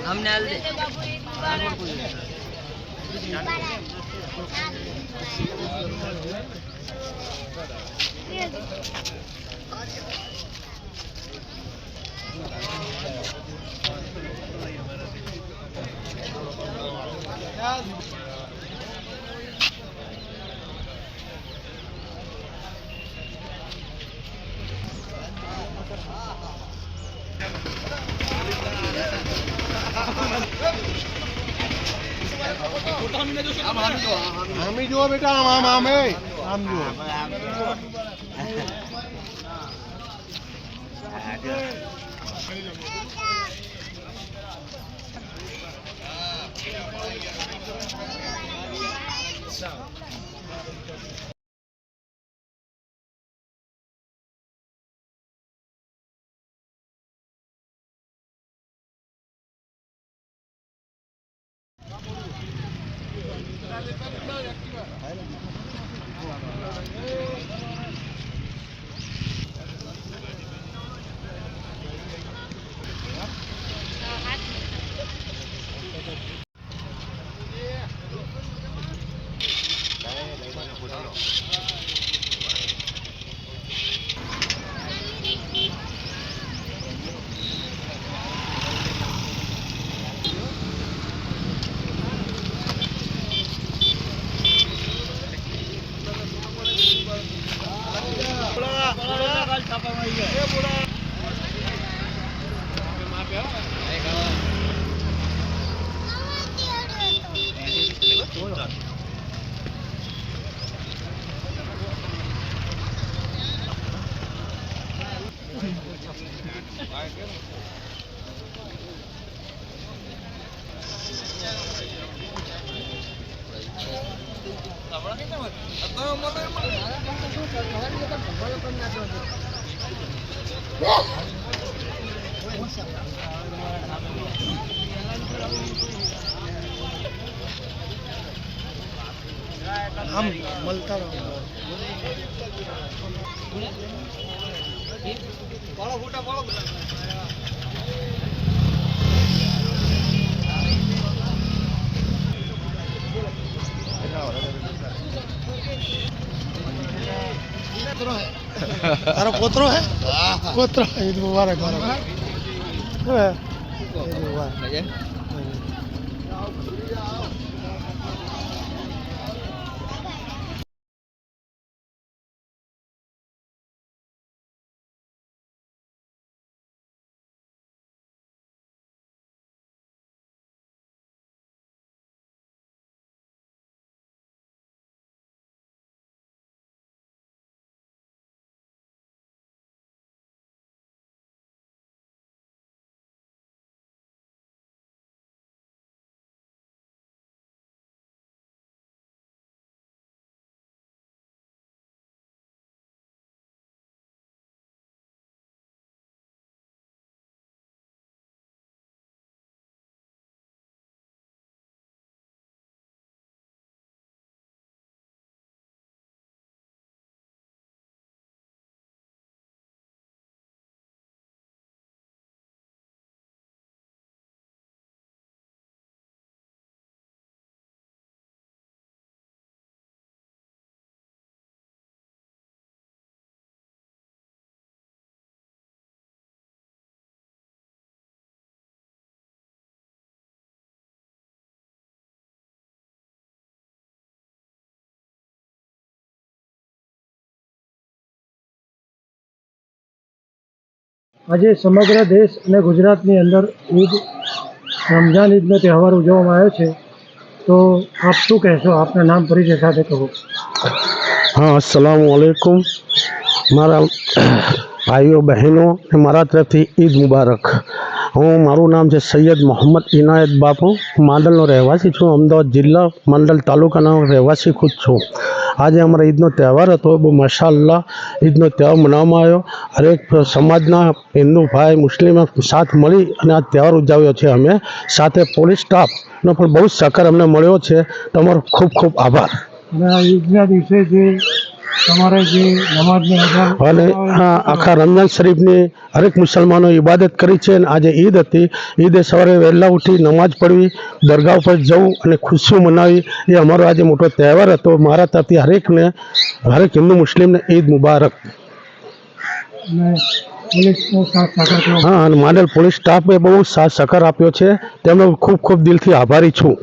हमने आमी जो बेटा आम आम है आम जो हम मलता तारा पोतरो है पोतरो ईद मुबारक આજે સમગ્ર દેશ અને ગુજરાતની અંદર ઈદ રમઝાન ઈદનો તહેવાર ઉજવવામાં આવ્યો છે તો આપ શું કહેશો આપના નામ પરિચય સાથે કહો हाँ अस्सलाम वालेकुम मारा भाईओ बहनों मारा तरफ थी ईद मुबारक हूँ मारू नाम है सैयद मोहम्मद इनायत बापू मांडल रहवासी छूँ अमदावाद जिला मंडल तालुका रहवासी खुद छूँ आज अमरा ईदनो तहेवार हतो बहु माशाअल्लाह ईदनो तहेवार मनाववामां आव्यो हरेक समाजना हिंदू भाई मुस्लिम साथ मळी अने आ तहेवार उजव्यो छे अमे साथे पोलीस स्टाफनो पण बहु सहकार अमने मळ्यो छे तमारो खूब खूब आभार અને આ ઈદના દિવસે જે તમારે જે નમાજની અને આખા રમઝાન શરીફની હરેક મુસલમાનો ઇબાદત કરી છે અને આજે ઈદ હતી. ઈદે સવારે વહેલા ઉઠી નમાજ પઢવી, દરગાહ ઉપર જવું અને ખુશીઓ મનાવી એ અમારો આજે મોટો તહેવાર હતો. મારા તરફથી હરેક હિન્દુ મુસ્લિમને ઈદ મુબારક. અને પોલીસનો સાથ સહકાર કેવો? હા, અને માંડલ પોલીસ સ્ટાફે બહુ સાથ સહકાર આપ્યો છે. તેમનો ખૂબ ખૂબ દિલથી આભારી છું.